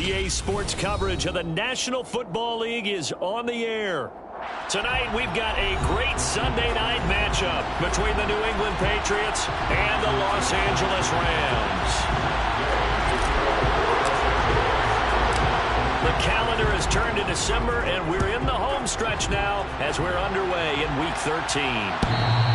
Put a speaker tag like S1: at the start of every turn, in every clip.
S1: NBA sports coverage of the National Football League is on the air. Tonight, we've got a great Sunday night matchup between the New England Patriots and the Los Angeles Rams. The calendar has turned to December, and we're in the home stretch now as we're underway in Week 13.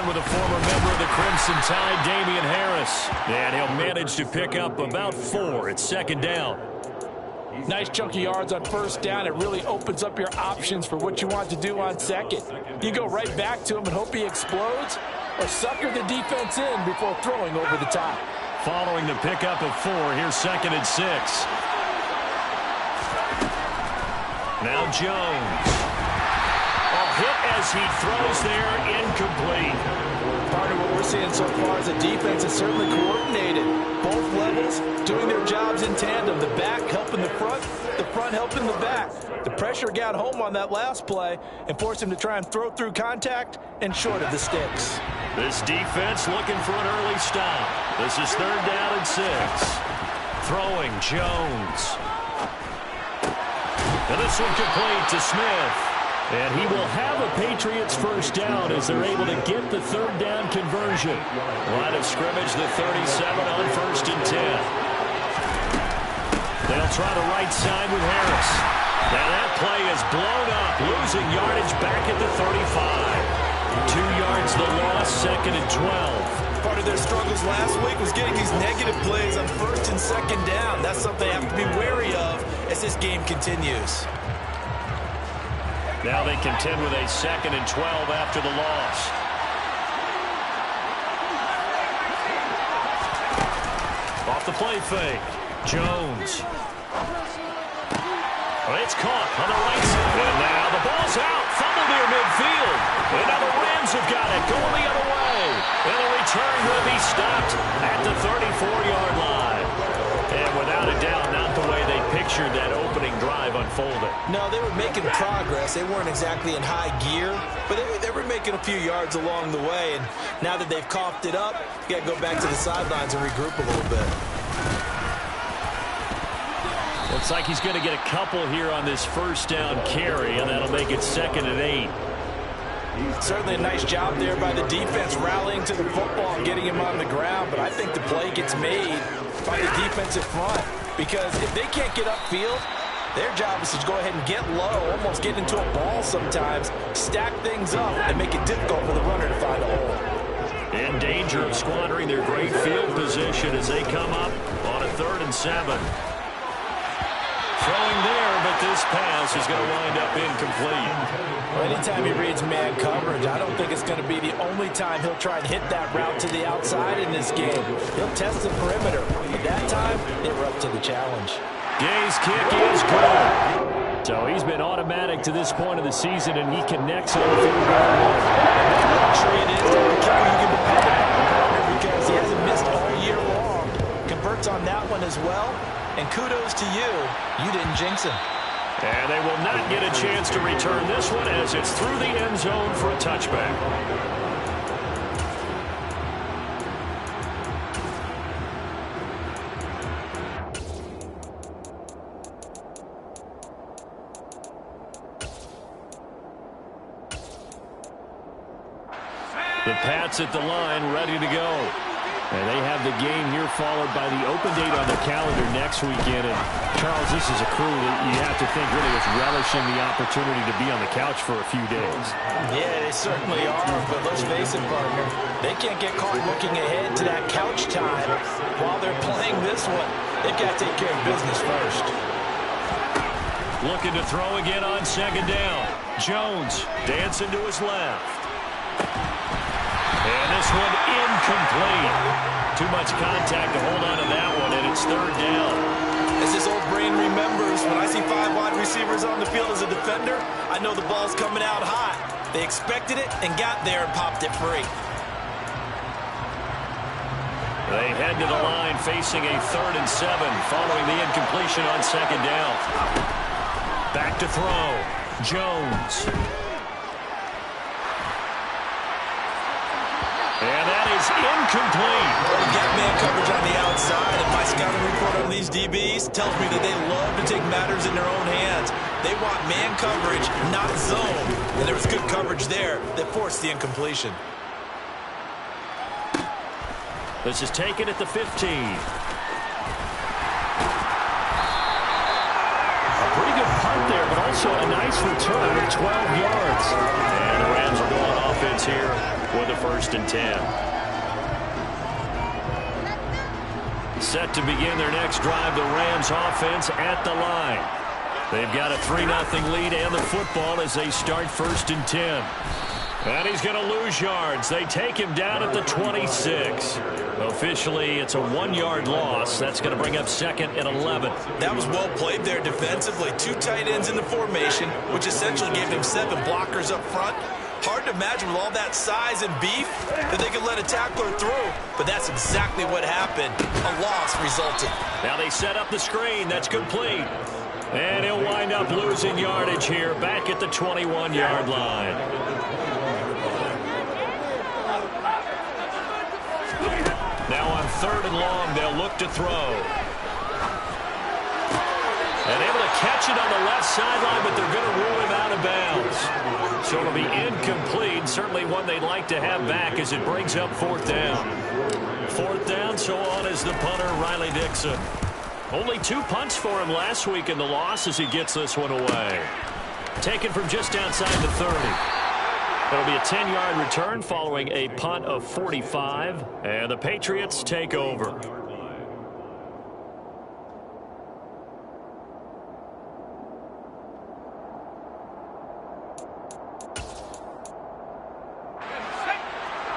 S1: With a former member of the Crimson Tide, Damian Harris. And he'll manage to pick up about 4. It's second down.
S2: Nice chunk of yards on first down. It really opens up your options for what you want to do on second. You go right back to him and hope he explodes, or sucker the defense in before throwing over the top.
S1: Following the pickup of 4, here's second and 6. Now Jones. Hit as he throws there, incomplete.
S2: Part of what we're seeing so far is the defense is certainly coordinated. Both levels doing their jobs in tandem. The back helping the front helping the back. The pressure got home on that last play and forced him to try and throw through contact and short of the sticks.
S1: This defense looking for an early stop. This is third down and 6. Throwing Jones. And this one complete to Smith. And he will have a Patriots first down as they're able to get the third down conversion. Line of scrimmage, the 37 on first and 10. They'll try the right side with Harris. Now that play is blown up, losing yardage back at the 35. 2 yards the loss, second and 12.
S3: Part of their struggles last week was getting these negative plays on first and second down. That's something they have to be wary of as this game continues.
S1: Now they contend with a second and 12 after the loss. Off the play fake. Jones. Well, it's caught on the right side. And now the ball's out. Fumble near midfield. And now the Rams have got it. Going the other way. And the return will be stopped at the 34-yard line. And without a doubt, not the way they pictured that opening drive unfolded.
S3: No, they were making progress. They weren't exactly in high gear, but they were making a few yards along the way. And now that they've coughed it up, you got to go back to the sidelines and regroup a little bit.
S1: Looks like he's going to get a couple here on this first down carry, and that'll make it second and 8.
S2: Certainly a nice job there by the defense rallying to the football and getting him on the ground, but I think the play gets made by the defensive front, because if they can't get upfield, their job is to go ahead and get low, almost get into a ball sometimes, stack things up, and make it difficult for the runner to find a hole.
S1: In danger of squandering their great field position as they come up on a 3rd and 7. Throwing there, but this pass is going to wind up incomplete.
S2: Well, anytime he reads man coverage, I don't think it's going to be the only time he'll try and hit that route to the outside in this game. He'll test the perimeter. But that time, they were up to the challenge.
S1: Gay's kick is good. So he's been automatic to this point of the season, and he connects on the 3rd down.
S2: Luxury it is to have a kicker you can depend upon, because he hasn't missed all year long. Converts on that one as well. And kudos to you. You didn't jinx him.
S1: And they will not get a chance to return this one as it's through the end zone for a touchback. The Pats at the line, ready to go. And they have the game here followed by the open date on the calendar next weekend. And, Charles, this is a crew that you have to think really is relishing the opportunity to be on the couch for a few days.
S2: Yeah, they certainly are. But let's face it, partner, they can't get caught looking ahead to that couch time while they're playing this one. They've got to take care of business first.
S1: Looking to throw again on second down. Jones dancing to his left. And this one incomplete. Too much contact to hold on to that one, and it's third down.
S3: As his old brain remembers, when I see 5 wide receivers on the field as a defender, I know the ball's coming out hot. They expected it and got there and popped it free.
S1: They head to the line facing a 3rd and 7 following the incompletion on 2nd down. Back to throw. Jones. And that is incomplete.
S3: Well, we got man coverage on the outside, and my scouting report on these DBs tells me that they love to take matters in their own hands. They want man coverage, not zone. And there was good coverage there that forced the incompletion.
S1: This is taken at the 15. A pretty good punt there, but also a nice return of 12 yards. And the Rams are going offense here with a 1st and 10. Set to begin their next drive, the Rams offense at the line. They've got a 3-0 lead and the football as they start 1st and 10. And he's going to lose yards. They take him down at the 26. Officially, it's a 1-yard loss. That's going to bring up 2nd and 11.
S3: That was well played there defensively. 2 tight ends in the formation, which essentially gave him 7 blockers up front. Hard to imagine with all that size and beef that they could let a tackler through. But that's exactly what happened. A loss resulted.
S1: Now they set up the screen. That's complete. And he'll wind up losing yardage here back at the 21-yard line. Now on 3rd and long, they'll look to throw. And able to catch it on the left sideline, but they're going to rule him out of bounds. So it'll be incomplete. Certainly one they'd like to have back as it brings up 4th down. 4th down, so on is the punter, Riley Dixon. Only 2 punts for him last week in the loss as he gets this one away. Taken from just outside the 30. It'll be a 10-yard return following a punt of 45, and the Patriots take over.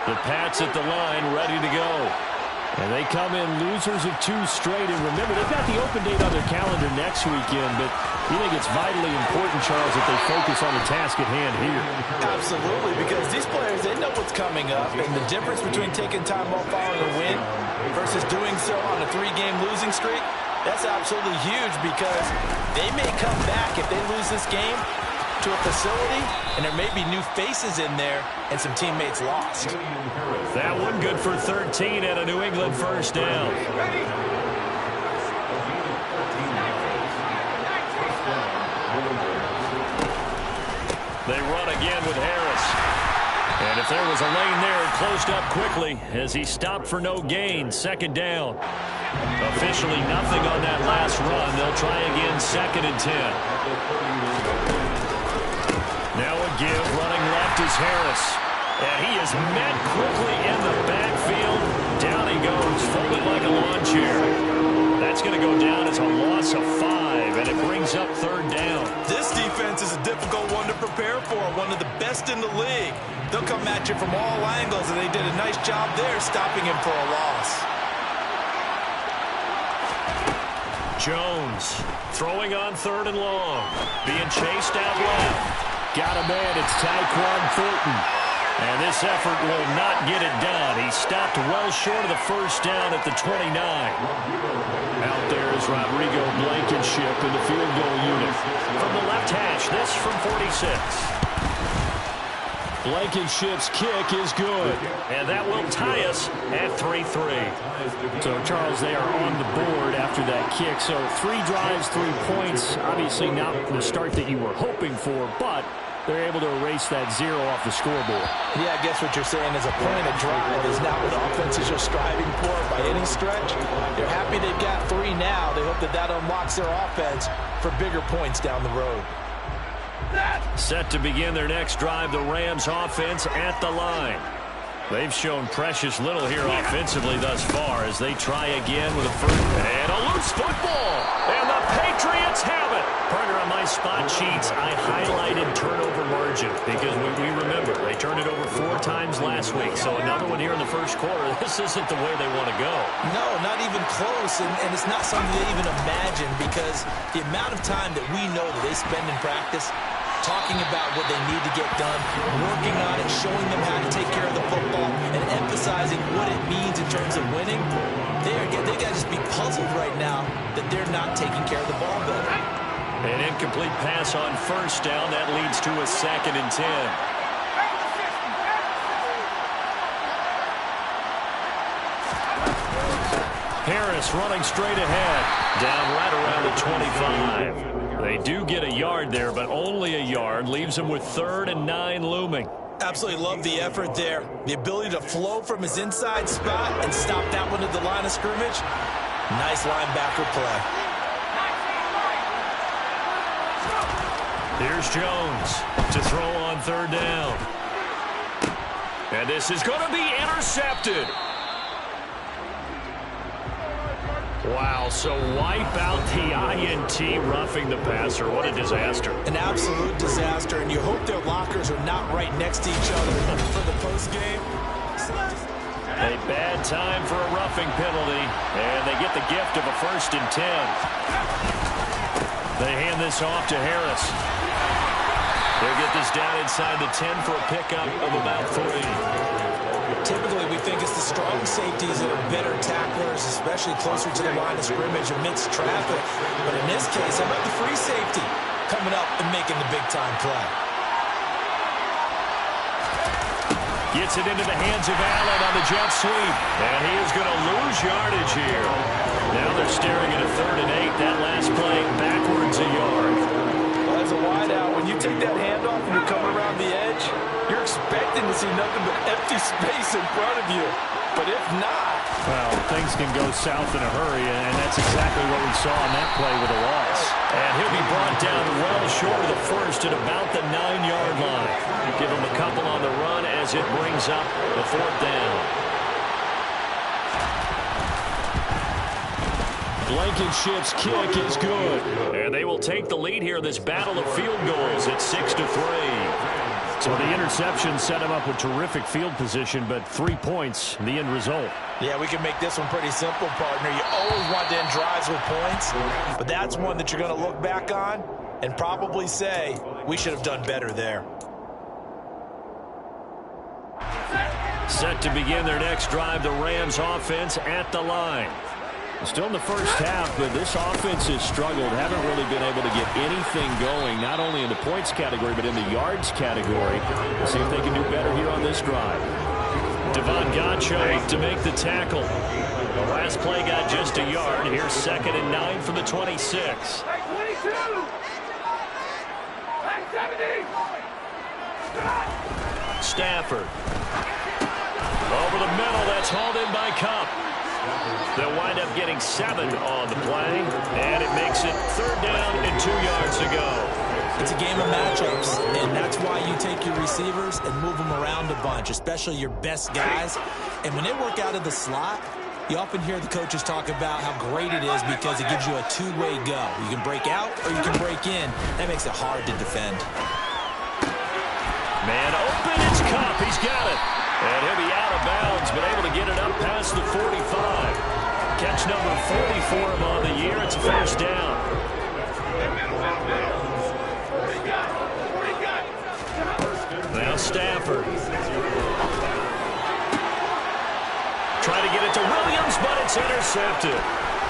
S1: The Pats at the line, ready to go. And they come in losers of 2 straight. And remember, they've got the open date on their calendar next weekend, but you think it's vitally important, Charles, that they focus on the task at hand here.
S2: Absolutely, because these players, they know what's coming up, and the difference between taking time off following a win versus doing so on a 3-game losing streak, that's absolutely huge because they may come back if they lose this game to a facility, and there may be new faces in there and some teammates lost.
S1: That one good for 13 and a New England 1st down. They run again with Harris. And if there was a lane there, it closed up quickly as he stopped for no gain. 2nd down. Officially nothing on that last run. They'll try again 2nd and 10. Now a give, running left is Harris. And he is met quickly in the backfield. Down he goes, folded like a lawn chair. That's going to go down as a loss of 5, and it brings up 3rd down.
S3: This defense is a difficult one to prepare for, one of the best in the league. They'll come at you from all angles, and they did a nice job there stopping him for a loss.
S1: Jones throwing on 3rd and long. Being chased out left. Got a man, it's Tyquan Thornton. And this effort will not get it done. He stopped well short of the 1st down at the 29. Out there is Rodrigo Blankenship in the field goal unit. From the left hash, this from 46. Blankenship's kick is good. And that will tie us at 3-3. So, Charles, they are on the board after that kick. So 3 drives, 3 points. Obviously not the start that you were hoping for, but they're able to erase that 0 off the scoreboard.
S2: Yeah, I guess what you're saying is a point of drive is not what offenses are striving for by any stretch. They're happy they've got 3 now. They hope that that unlocks their offense for bigger points down the road.
S1: Set to begin their next drive, the Rams offense at the line. They've shown precious little here offensively thus far as they try again with a first. And a loose football. And the Patriots have it. Partner, on my spot sheets, I highlighted turnover margin because we remember they turned it over 4 times last week, so another one here in the first quarter. This isn't the way they want to go.
S2: No, not even close, and it's not something they even imagine, because the amount of time that we know that they spend in practice talking about what they need to get done, working on it, showing them how to take care of the football, and emphasizing what it means in terms of winning, they got to just be puzzled right now that they're not taking care of the ball better.
S1: An incomplete pass on first down. That leads to a 2nd and 10. Harris running straight ahead. Down right around the 25. They do get a yard there, but only a yard. Leaves them with 3rd and 9 looming.
S2: Absolutely love the effort there. The ability to flow from his inside spot and stop that one at the line of scrimmage. Nice linebacker play.
S1: Here's Jones to throw on 3rd down. And this is going to be intercepted. Wow, so wipe out the INT, roughing the passer. What a disaster.
S2: An absolute disaster, and you hope their lockers are not right next to each other for the postgame.
S1: A bad time for a roughing penalty, and they get the gift of a 1st and 10. They hand this off to Harris. They'll get this down inside the 10 for a pickup of about 3.
S2: Typically, we think it's the strong safeties that are better tacklers, especially closer to the line of scrimmage amidst traffic. But in this case, how about the free safety coming up and making the big-time play?
S1: Gets it into the hands of Allen on the jet sweep. And he is going to lose yardage here. Now they're staring at a 3rd and 8. That last play backwards a yard.
S2: Well, as a wideout, when you take that handoff and you come around the edge, you're expecting to see nothing but empty space in front of you. But if not...
S1: Well, things can go south in a hurry, and that's exactly what we saw on that play with a loss. And he'll be brought down well short of the first at about the 9-yard line. Give him a couple on the run as it brings up the 4th down. Blankenship's kick is good. And they will take the lead here in this battle of field goals at 6-3. So the interception set him up with terrific field position, but 3 points, the end result.
S2: Yeah, we can make this one pretty simple, partner. You always want to end drives with points, but that's one that you're going to look back on and probably say, we should have done better there.
S1: Set to begin their next drive, the Rams offense at the line. Still in the first half, but this offense has struggled. Haven't really been able to get anything going, not only in the points category, but in the yards category. See if they can do better here on this drive. Devon Gacho to make the tackle. The last play got just a yard. Here's 2nd and 9 from the 26. Stafford. Over the middle, that's hauled in by Cup. They'll wind up getting 7 on the play, and it makes it 3rd down and 2 yards to go.
S2: It's a game of matchups, and that's why you take your receivers and move them around a bunch, especially your best guys. And when they work out of the slot, you often hear the coaches talk about how great it is because it gives you a two-way go. You can break out or you can break in. That makes it hard to defend.
S1: Man open, it's Cup. He's got it. And he'll be out of bounds, but able to get it up past the 45. Catch number 40 for him on the year. It's a 1st down. Now Stafford. Try to get it to Williams, but it's intercepted.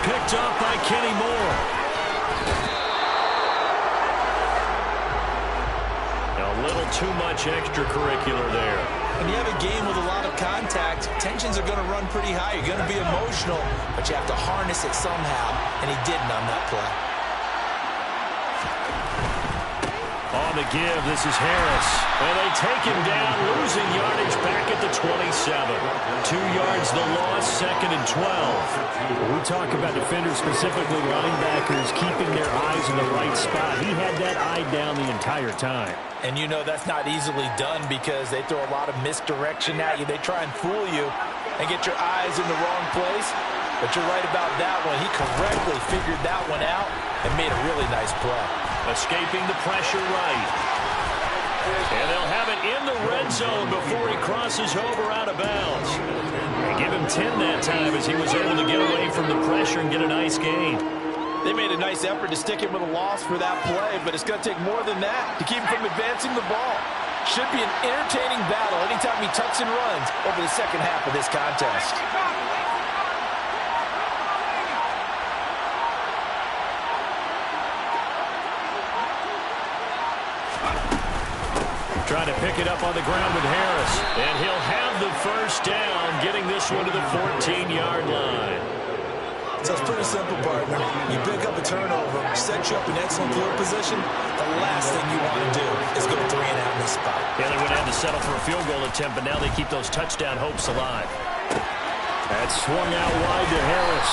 S1: Picked up by Kenny Moore. A little too much extracurricular there.
S2: When you have a game with a lot of contact, tensions are going to run pretty high. You're going to be emotional, but you have to harness it somehow, and he didn't on that play.
S1: On the give, this is Harris. And they take him down, losing yardage back at the 27. 2 yards the loss, 2nd and 12. When we talk about defenders, specifically linebackers, keeping their eyes in the right spot. He had that eye down the entire time.
S2: And you know that's not easily done because they throw a lot of misdirection at you. They try and fool you and get your eyes in the wrong place. But you're right about that one. He correctly figured that one out and made a really nice play.
S1: Escaping the pressure right. And they'll have it it in the red zone before he crosses over out of bounds. They give him 10 that time as he was able to get away from the pressure and get a nice gain.
S2: They made a nice effort to stick him with a loss for that play, but it's going to take more than that to keep him from advancing the ball. Should be an entertaining battle anytime he tucks and runs over the second half of this contest.
S1: Trying to pick it up on the ground with Harris. And he'll have the first down, getting this one to the 14-yard line.
S3: So it's pretty simple, partner. You pick up a turnover, set you up in excellent field position. The last thing you want to do is go 3 and out in this spot.
S1: Yeah, they would have to settle for a field goal attempt, but now they keep those touchdown hopes alive. That's swung out wide to Harris.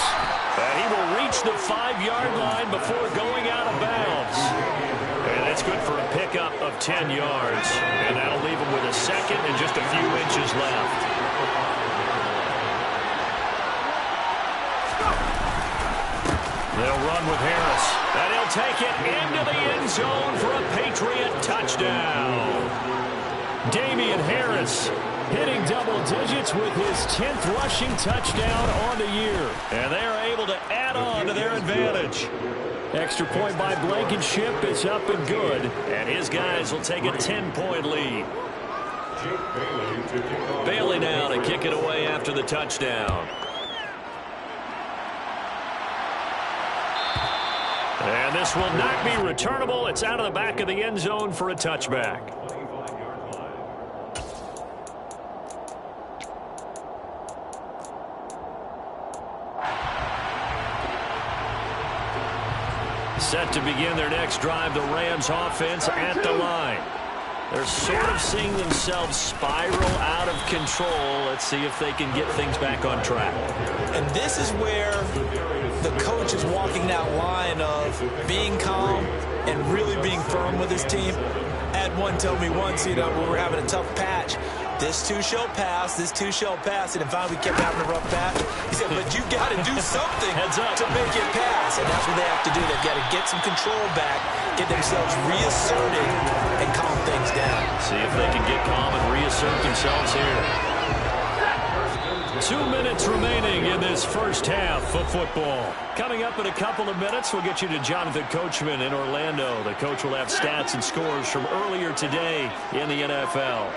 S1: And he will reach the 5-yard line before going out of bounds. And that's good for a pickup of 10 yards. And that'll leave him with a second and just a few inches left. They'll run with Harris. And he'll take it into the end zone for a Patriot touchdown. Damian Harris hitting double digits with his 10th rushing touchdown on the year. And they are able to add on to their advantage. Extra point by Blankenship is up and good. And his guys will take a 10-point lead. Bailey now to kick it away after the touchdown. And this will not be returnable. It's out of the back of the end zone for a touchback. Set to begin their next drive, the Rams offense at the line. They're sort of seeing themselves spiral out of control. Let's see if they can get things back on track.
S2: And this is where the coach is walking that line of being calm and really being firm with his team. I had one tell me once, when we were having a tough patch, this too shall pass, this too shall pass, and finally we kept having a rough patch. He said, but you got to do something to make it pass, and that's what they have to do. They've got to get some control back, get themselves reasserted, and calm things down.
S1: See if they can get calm and reassert themselves here. 2 minutes remaining in this first half of football. Coming up in a couple of minutes, we'll get you to Jonathan Coachman in Orlando. The coach will have stats and scores from earlier today in the NFL.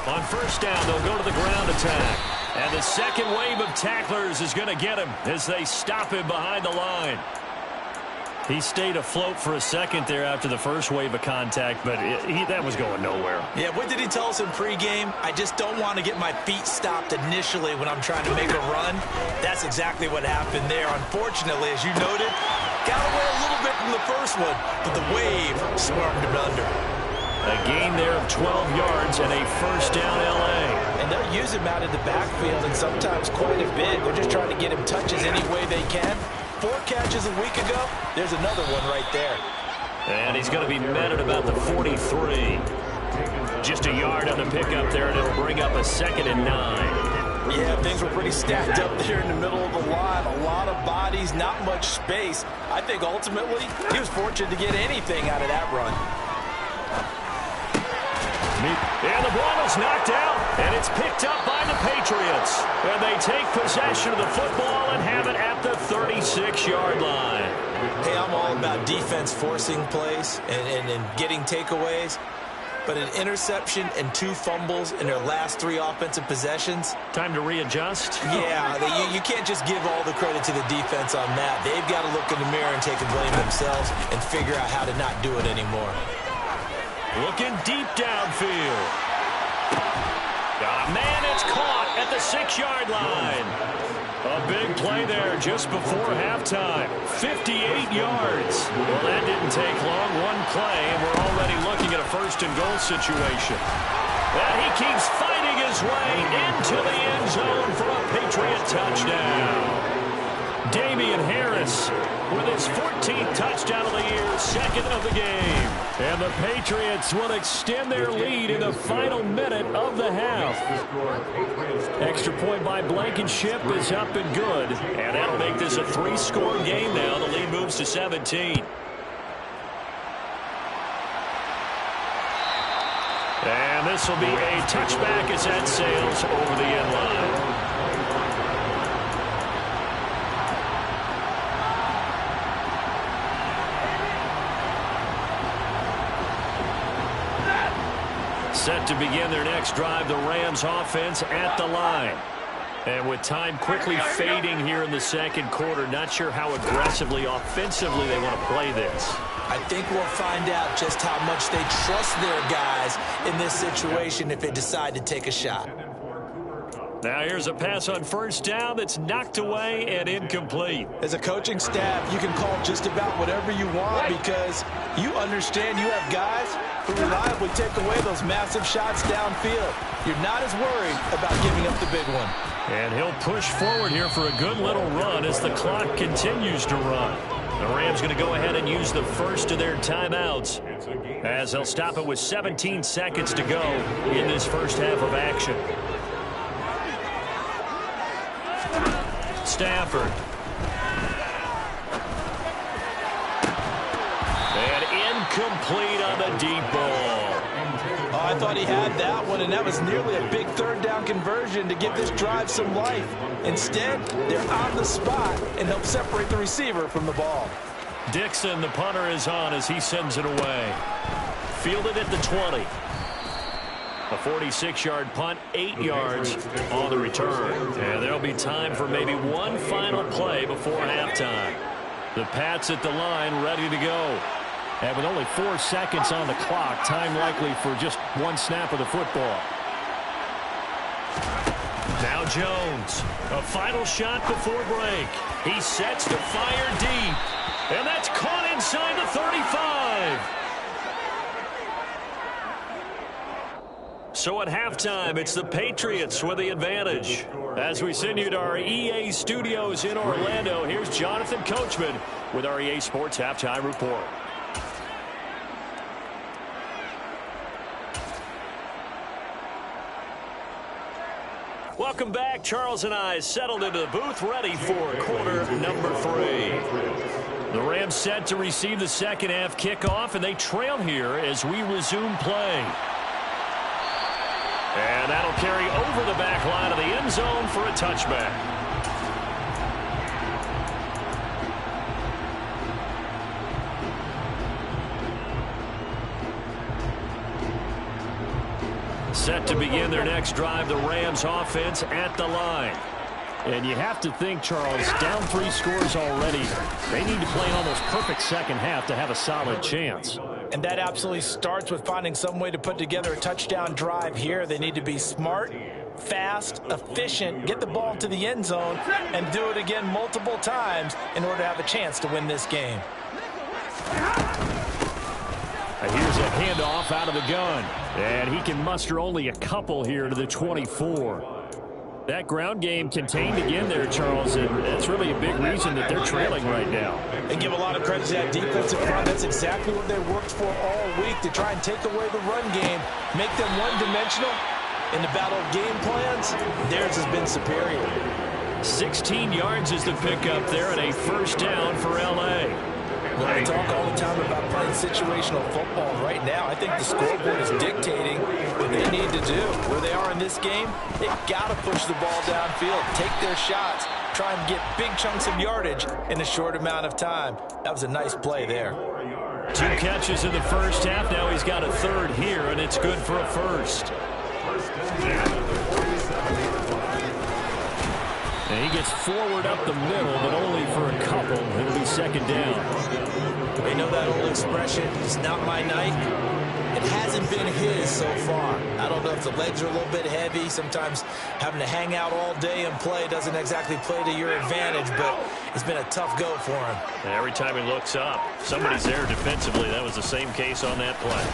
S1: On first down, they'll go to the ground attack. And the second wave of tacklers is going to get him as they stop him behind the line. He stayed afloat for a second there after the first wave of contact, but that was going nowhere.
S2: Yeah, what did he tell us in pregame? I just don't want to get my feet stopped initially when I'm trying to make a run. That's exactly what happened there. Unfortunately, as you noted, got away a little bit from the first one, but the wave swarmed him under.
S1: A gain there of 12 yards and a first down L.A.
S2: And they'll use him out in the backfield and sometimes quite a bit. They're just trying to get him touches any way they can. 4 catches a week ago. There's another one right there.
S1: And he's going to be met at about the 43. Just a yard on the pickup there, and it'll bring up a 2nd and 9.
S2: Yeah, things were pretty stacked up there in the middle of the line. A lot of bodies, not much space. I think ultimately he was fortunate to get anything out of that run.
S1: And the ball is knocked out, and it's picked up by the Patriots. And they take possession of the football and have it at the 36-yard line.
S2: Hey, I'm all about defense forcing plays and getting takeaways. But an interception and 2 fumbles in their last 3 offensive possessions.
S1: Time to readjust?
S2: Yeah, you can't just give all the credit to the defense on that. They've got to look in the mirror and take the blame themselves and figure out how to not do it anymore.
S1: Looking deep downfield. Man, it's caught at the 6-yard line. A big play there just before halftime. 58 yards. Well, that didn't take long. One play, and we're already looking at a 1st and goal situation. And he keeps fighting his way into the end zone for a Patriot touchdown. Damian Harris with his 14th touchdown of the year, 2nd of the game. And the Patriots will extend their lead in the final minute of the half. Extra point by Blankenship is up and good. And that'll make this a 3-score game now. The lead moves to 17. this will be a touchback as that sails over the end line. Set to begin their next drive, the Rams offense at the line. And with time quickly fading here in the second quarter, not sure how aggressively, offensively they want to play this.
S2: I think we'll find out just how much they trust their guys in this situation if they decide to take a shot.
S1: Now here's a pass on first down that's knocked away and incomplete.
S2: As a coaching staff, you can call just about whatever you want because you understand you have guys who reliably take away those massive shots downfield. You're not as worried about giving up the big one.
S1: And he'll push forward here for a good little run as the clock continues to run. The Rams going to go ahead and use the first of their timeouts as they'll stop it with 17 seconds to go in this first half of action. Stafford. And incomplete on the deep ball.
S2: Oh, I thought he had that one, and that was nearly a big third down conversion to give this drive some life. Instead, they're on the spot and help separate the receiver from the ball.
S1: Dixon, the punter, is on as he sends it away. Fielded at the 20. A 46-yard punt, 8 yards on the return. And there'll be time for maybe one final play before halftime. The Pats at the line ready to go. And with only 4 seconds on the clock, time likely for just one snap of the football. Now Jones, a final shot before break. He sets to fire deep. And that's caught inside the 35. So at halftime, it's the Patriots with the advantage. As we send you to our EA studios in Orlando, here's Jonathan Coachman with our EA Sports Halftime Report. Welcome back. Charles and I settled into the booth, ready for quarter number 3. The Rams set to receive the second half kickoff, and they trail here as we resume play. And that'll carry over the back line of the end zone for a touchback. Set to begin their next drive, the Rams offense at the line. And you have to think, Charles, down 3 scores already. They need to play an almost perfect second half to have a solid chance.
S2: And that absolutely starts with finding some way to put together a touchdown drive here. They need to be smart, fast, efficient, get the ball to the end zone, and do it again multiple times in order to have a chance to win this game.
S1: Here's a handoff out of the gun. And he can muster only a couple here to the 24. That ground game contained again there, Charles, and that's really a big reason that they're trailing right now.
S2: They give a lot of credit to that defensive front. That's exactly what they worked for all week, to try and take away the run game, make them one-dimensional. In the battle of game plans, theirs has been superior.
S1: 16 yards is the pickup there and a first down for L.A.
S2: Well, we talk all the time about playing situational football. Right now, I think the scoreboard is dictating what they need to do. Where they are in this game, they've got to push the ball downfield, take their shots, try and get big chunks of yardage in a short amount of time. That was a nice play there.
S1: 2 catches in the first half. Now he's got a third here, and it's good for a first. And he gets forward up the middle, but only for a couple. It'll be second down.
S2: You know that old expression, it's not my night? It hasn't been his so far. I don't know if the legs are a little bit heavy. Sometimes having to hang out all day and play doesn't exactly play to your advantage, but it's been a tough go for him.
S1: And every time he looks up, somebody's there defensively. That was the same case on that play.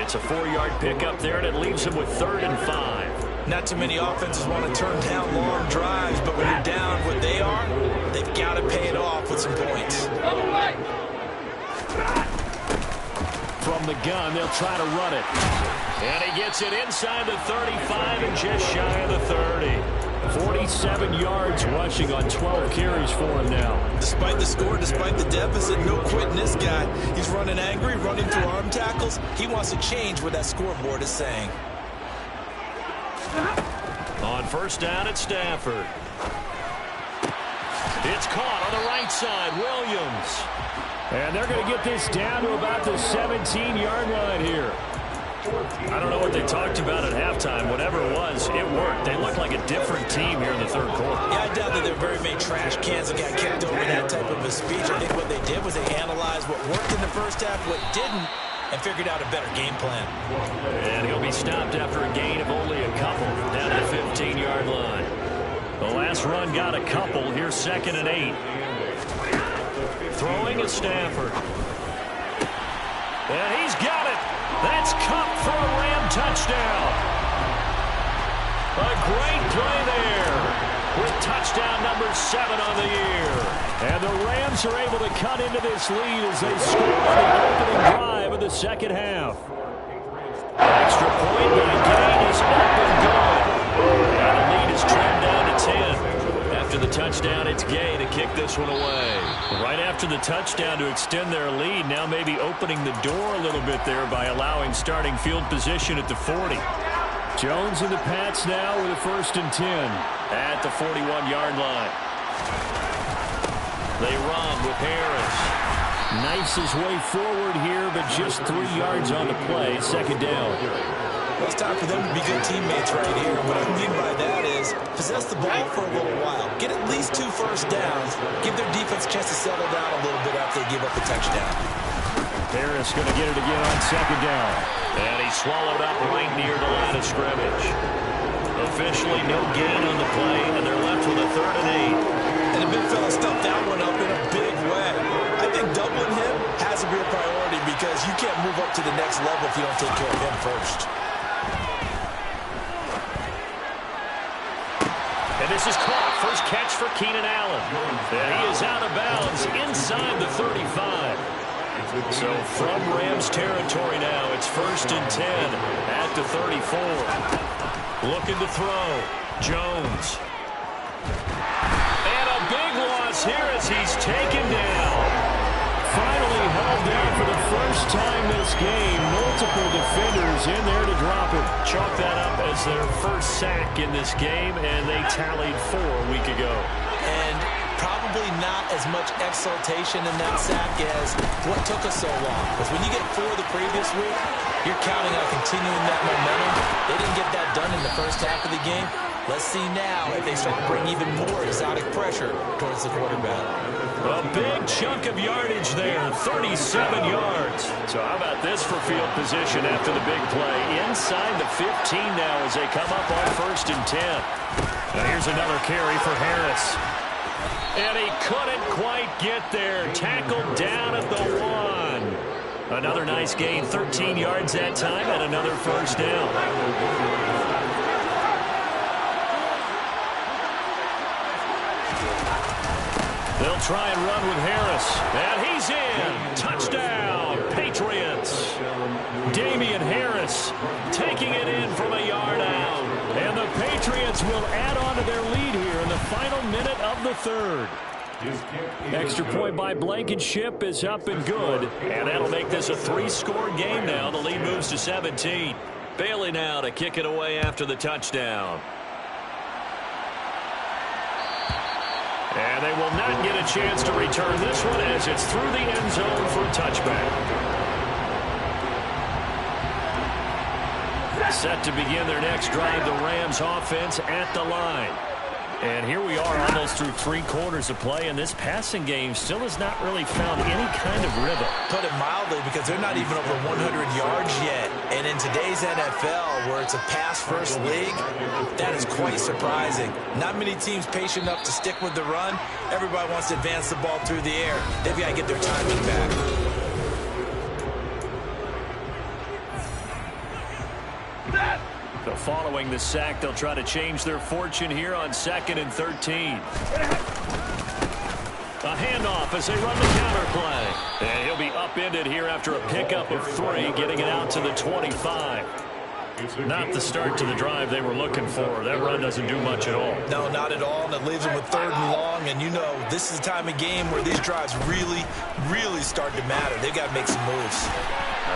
S1: It's a 4-yard pickup there, and it leaves him with 3rd and 5.
S2: Not too many offenses want to turn down long drives, but when you're down what they are, they've got to pay it off with some points.
S1: From the gun, they'll try to run it. And he gets it inside the 35 and just shy of the 30. 47 yards rushing on 12 carries for him now.
S3: Despite the score, despite the deficit, no quitting this guy. He's running angry, running through arm tackles. He wants to change what that scoreboard is saying.
S1: On first down at Stafford. It's caught on the right side. Williams. And they're going to get this down to about the 17-yard line here. I don't know what they talked about at halftime. Whatever it was, it worked. They looked like a different team here in the third quarter.
S3: Yeah, I doubt that there were very many trash cans that got kicked over that type of a speech. I think what they did was they analyzed what worked in the first half, what didn't, and figured out a better game plan.
S1: And he'll be stopped after a gain of only a couple down to the 15-yard line. The last run got a couple. Here's 2nd and 8. Throwing at Stafford. And he's got it. That's Cup for a Ram touchdown. A great play there with touchdown number 7 on the year. And the Rams are able to cut into this lead as they score on the opening drive of the second half. Extra point by Gain is up and good. And the lead is trimmed down to 10. After the touchdown, it's Gay to kick this one away. Right after the touchdown to extend their lead, now maybe opening the door a little bit there by allowing starting field position at the 40. Jones and the Pats now with a 1st and 10 at the 41-yard line. They run with Harris. Knifes his way forward here, but just 3 yards on the play. 2nd down.
S3: Well, it's time for them to be good teammates right here. What I mean by that is possess the ball for a little while. Get at least 2 first downs. Give their defense a chance to settle down a little bit after they give up the touchdown.
S1: Harris going to get it again on 2nd down. And he's swallowed up right near the line of scrimmage. Officially no gain on the play, and they're left with a 3rd and 8.
S3: And the big fella stuffed that one up in a big way. I think doubling him has to be a priority because you can't move up to the next level if you don't take care of him first.
S1: And this is caught. First catch for Keenan Allen. And he is out of bounds inside the 35. So from Rams territory now, it's 1st and 10 at the 34. Looking to throw. Jones. And a big loss here as he's taken down. Finally held down for the first time this game. Multiple defenders in there to drop him. Chalk that up as their first sack in this game, and they tallied 4 a week ago.
S3: And probably not as much exultation in that sack as what took us so long. Because when you get 4 the previous week, you're counting on continuing that momentum. They didn't get that done in the first half of the game. Let's see now if they start to bring even more exotic pressure towards the quarterback.
S1: A big chunk of yardage there, 37 yards. So how about this for field position after the big play? Inside the 15 now as they come up on 1st and 10. Now here's another carry for Harris. And he couldn't quite get there. Tackled down at the 1. Another nice gain, 13 yards that time, and another first down. They'll try and run with Harris. And he's in. Touchdown, Patriots. Damian Harris taking it in from a yard out. And the Patriots will add on to their lead here in the final minute of the 3rd. Extra point by Blankenship is up and good. And that'll make this a 3-score game now. The lead moves to 17. Bailey now to kick it away after the touchdown. And they will not get a chance to return this one as it's through the end zone for a touchback. Set to begin their next drive, the Rams offense at the line. And here we are almost through 3 quarters of play, and this passing game still has not really found any kind of rhythm.
S3: Put it mildly, because they're not even over 100 yards yet. And in today's NFL, where it's a pass-first league, that is quite surprising. Not many teams patient enough to stick with the run. Everybody wants to advance the ball through the air. They've got to get their timing back.
S1: So following the sack, they'll try to change their fortune here on 2nd and 13. A handoff as they run the counter play. And he'll be upended here after a pickup of 3, getting it out to the 25. Not the start to the drive they were looking for. That run doesn't do much at all.
S3: No, not at all, and it leaves them with 3rd and long, and you know this is the time of game where these drives really, really start to matter. They've got to make some moves.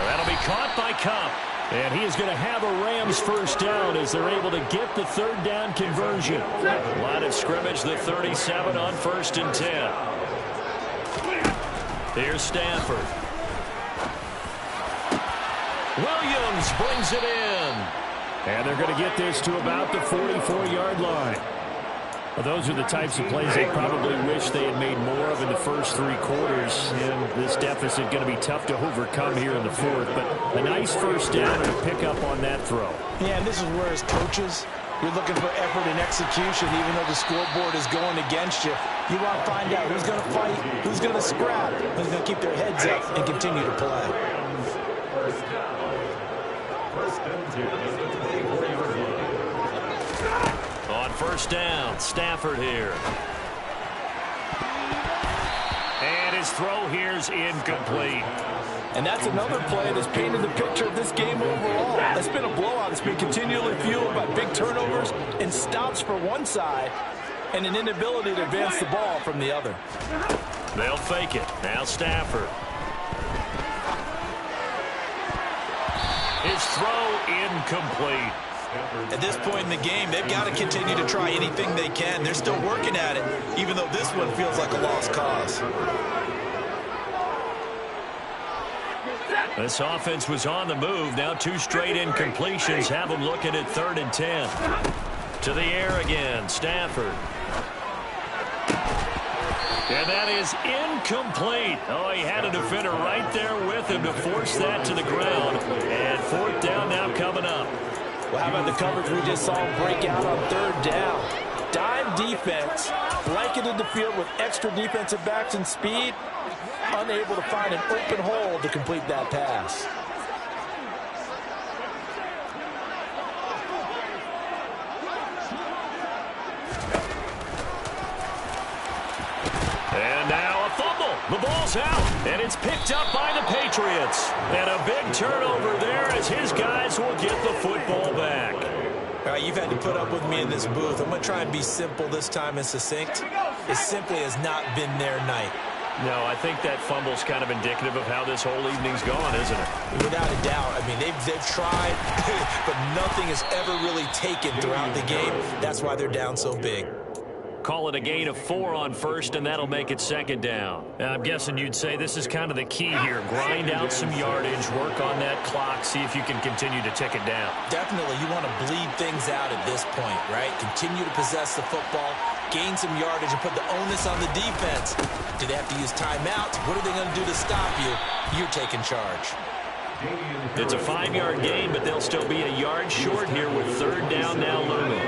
S1: That'll be caught by Cup. And he is going to have a Rams first down as they're able to get the 3rd down conversion. Line of scrimmage, the 37 on 1st and 10. Here's Stafford. Williams brings it in. And they're going to get this to about the 44-yard line. Well, those are the types of plays they probably wish they had made more of in the first 3 quarters. And this deficit going to be tough to overcome here in the 4th. But a nice first down and a pickup on that throw.
S2: Yeah, and this is where as coaches, you're looking for effort and execution, even though the scoreboard is going against you. You want to find out who's going to fight, who's going to scrap, who's going to keep their heads up and continue to play.
S1: On 1st down, Stafford here. And his throw here's incomplete.
S2: And that's another play that's painted the picture of this game overall. It's been a blowout. It's been continually fueled by big turnovers and stops for one side and an inability to advance the ball from the other.
S1: They'll fake it. Now Stafford. His throw incomplete.
S3: At this point in the game, they've got to continue to try anything they can. They're still working at it, even though this one feels like a lost cause.
S1: This offense was on the move. Now 2 straight incompletions have them looking at 3rd and 10. To the air again, Stafford. And that is incomplete. Oh, he had a defender right there with him to force that to the ground. And 4th down now coming up.
S2: Well, how about the coverage we just saw break out on 3rd down? Dime defense, blanketed the field with extra defensive backs and speed, unable to find an open hole to complete that pass.
S1: And now a fumble. The ball's out, and it's picked up by the Patriots. And a big turnover there as his guys will get the football back.
S3: All right, you've had to put up with me in this booth. I'm going to try and be simple this time and succinct. It simply has not been their night.
S1: No, I think that fumble's kind of indicative of how this whole evening's gone, isn't it?
S3: Without a doubt. I mean, they've tried, but nothing has ever really taken throughout the game. That's why they're down so big.
S1: Call it a gain of 4 on 1st, and that'll make it 2nd down. I'm guessing you'd say this is kind of the key here. Grind out some yardage, work on that clock, see if you can continue to tick it down.
S3: Definitely, you want to bleed things out at this point, right? Continue to possess the football, gain some yardage, and put the onus on the defense. Do they have to use timeouts? What are they going to do to stop you? You're taking charge.
S1: It's a 5-yard gain, but they'll still be a yard short here with 3rd down now looming.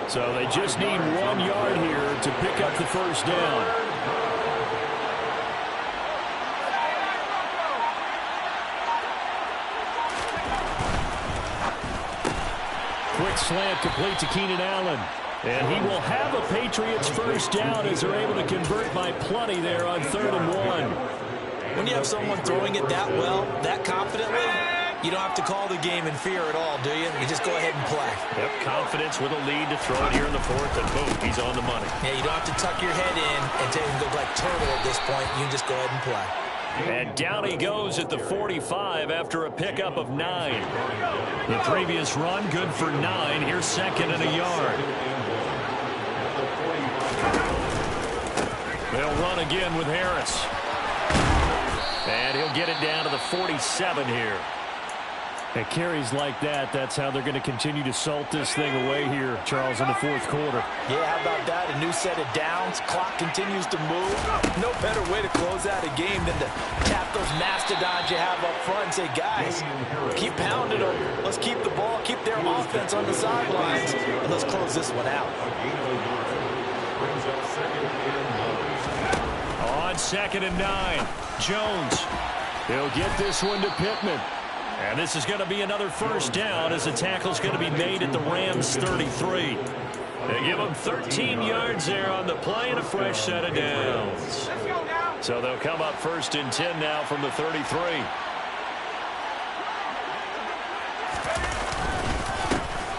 S1: So they just need 1 yard here to pick up the first down. Quick slant complete to Keenan Allen. And he will have a Patriots first down as they're able to convert by plenty there on 3rd and 1.
S3: When you have someone throwing it that well, that confidently, you don't have to call the game in fear at all, do you? You just go ahead and play.
S1: Yep, confidence with a lead to throw it here in the 4th, and boom, he's on the money.
S3: Yeah, you don't have to tuck your head in and take and go like turtle at this point. You can just go ahead and play.
S1: And down he goes at the 45 after a pickup of 9. The previous run, good for 9. Here's 2nd and a yard. They'll run again with Harris. And he'll get it down to the 47 here. At carries like that, that's how they're going to continue to salt this thing away here, Charles, in the 4th quarter.
S2: Yeah, how about that? A new set of downs. Clock continues to move. No better way to close out a game than to tap those mastodons you have up front and say, guys, keep pounding them. Let's keep the ball, keep their offense on the sidelines, and let's close this one out.
S1: On 2nd and 9, Jones. He'll get this one to Pittman. And this is going to be another first down as the tackle's going to be made at the Rams 33. They give them 13 yards there on the play and a fresh set of downs. So they'll come up 1st and 10 now from the 33.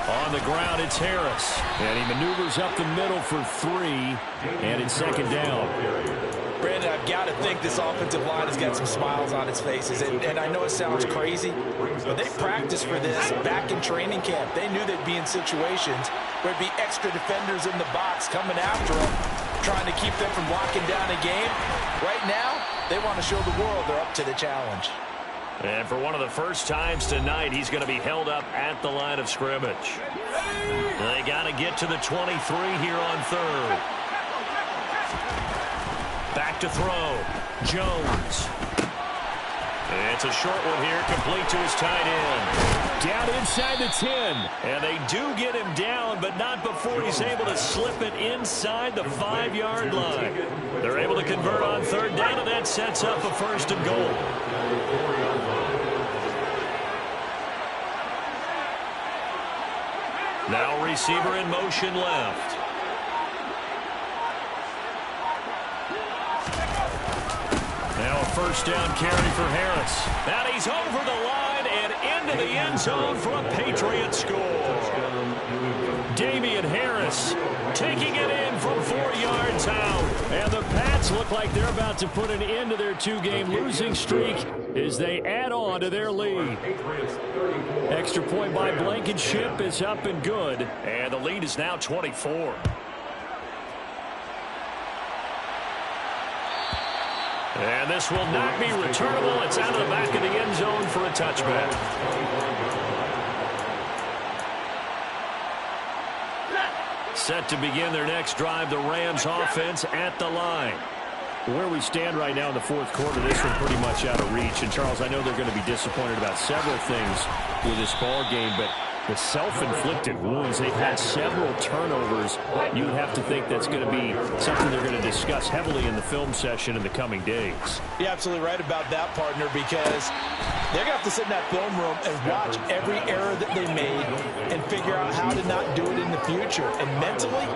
S1: On the ground, it's Harris. And he maneuvers up the middle for 3. And it's second down.
S2: Brandon, I've got to think this offensive line has got some smiles on its faces. And I know it sounds crazy, but they practiced for this back in training camp. They knew they'd be in situations where it'd be extra defenders in the box coming after them, trying to keep them from locking down a game. Right now, they want to show the world they're up to the challenge.
S1: And for one of the first times tonight, he's going to be held up at the line of scrimmage. They got to get to the 23 here on third. Back to throw. Jones. It's a short one here, complete to his tight end. Down inside the 10. And they do get him down, but not before he's able to slip it inside the 5-yard line. They're able to convert on third down, and that sets up a first and goal. Now receiver in motion left. Now a first down carry for Harris. And he's over the line and into the end zone for a Patriot score. Damian Harris taking it in from 4 yards out. And the Pats look like they're about to put an end to their 2-game losing streak as they add on to their lead. Extra point by Blankenship is up and good. And the lead is now 24. And this will not be returnable. It's out of the back of the end zone for a touchback. Set to begin their next drive, the Rams offense at the line. Where we stand right now in the fourth quarter, this one pretty much out of reach. And, Charles, I know they're going to be disappointed about several things with this ball game, but the self-inflicted wounds, they've had several turnovers. You have to think that's going to be something they're going to discuss heavily in the film session in the coming days.
S2: You're absolutely right about that, partner, because they're going to have to sit in that film room and watch every error that they made and figure out how to not do it in the future. And mentally,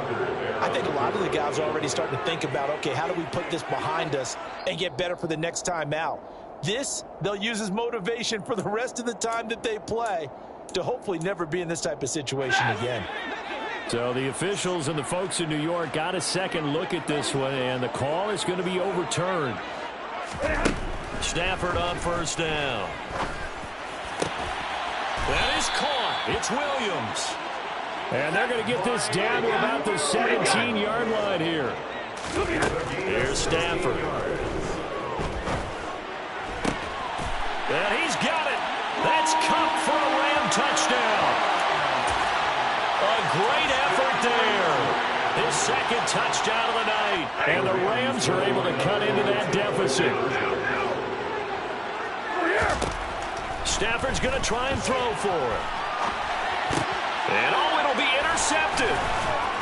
S2: I think a lot of the guys are already starting to think about, okay, how do we put this behind us and get better for the next time out? This, they'll use as motivation for the rest of the time that they play to hopefully never be in this type of situation again.
S1: So the officials and the folks in New York got a second look at this one, and the call is going to be overturned. Stafford on first down. That is caught. It's Williams. And they're going to get this down to about the 17-yard line here. Here's Stafford. And he's got it. That's Cup for a Ram touchdown. A great effort there. His second touchdown of the night. And the Rams are able to cut into that deficit. Stafford's going to try and throw for it. And it'll be intercepted.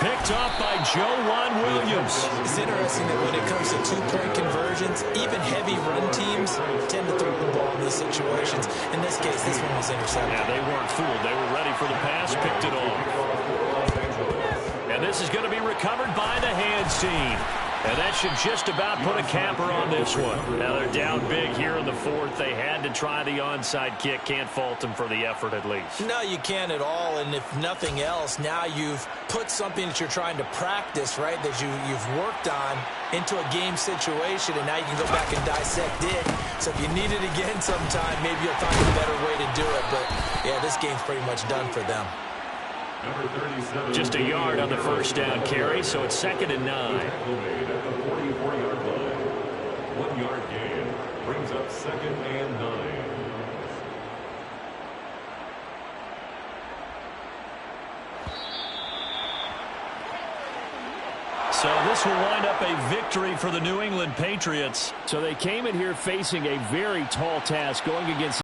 S1: Picked off by Juan Williams.
S4: It's interesting that when it comes to two-point conversions, even heavy run teams tend to throw the ball in these situations. In this case, this one was intercepted.
S1: Yeah, they weren't fooled. They were ready for the pass, picked it off. And this is going to be recovered by the hands team. And that should just about put a capper on this one. Now they're down big here in the fourth. They had to try the onside kick. Can't fault them for the effort at least.
S4: No, you can't at all. And if nothing else, now you've put something that you're trying to practice, right, that you've worked on into a game situation, and now you can go back and dissect it. So if you need it again sometime, maybe you'll find a better way to do it. But, yeah, this game's pretty much done for them.
S1: Just a yard on the first down carry, so it's 2nd and 9.
S5: 44-yard line. 1-yard gain brings up 2nd and 9.
S1: So this will wind up a victory for the New England Patriots. So they came in here facing a very tall task going against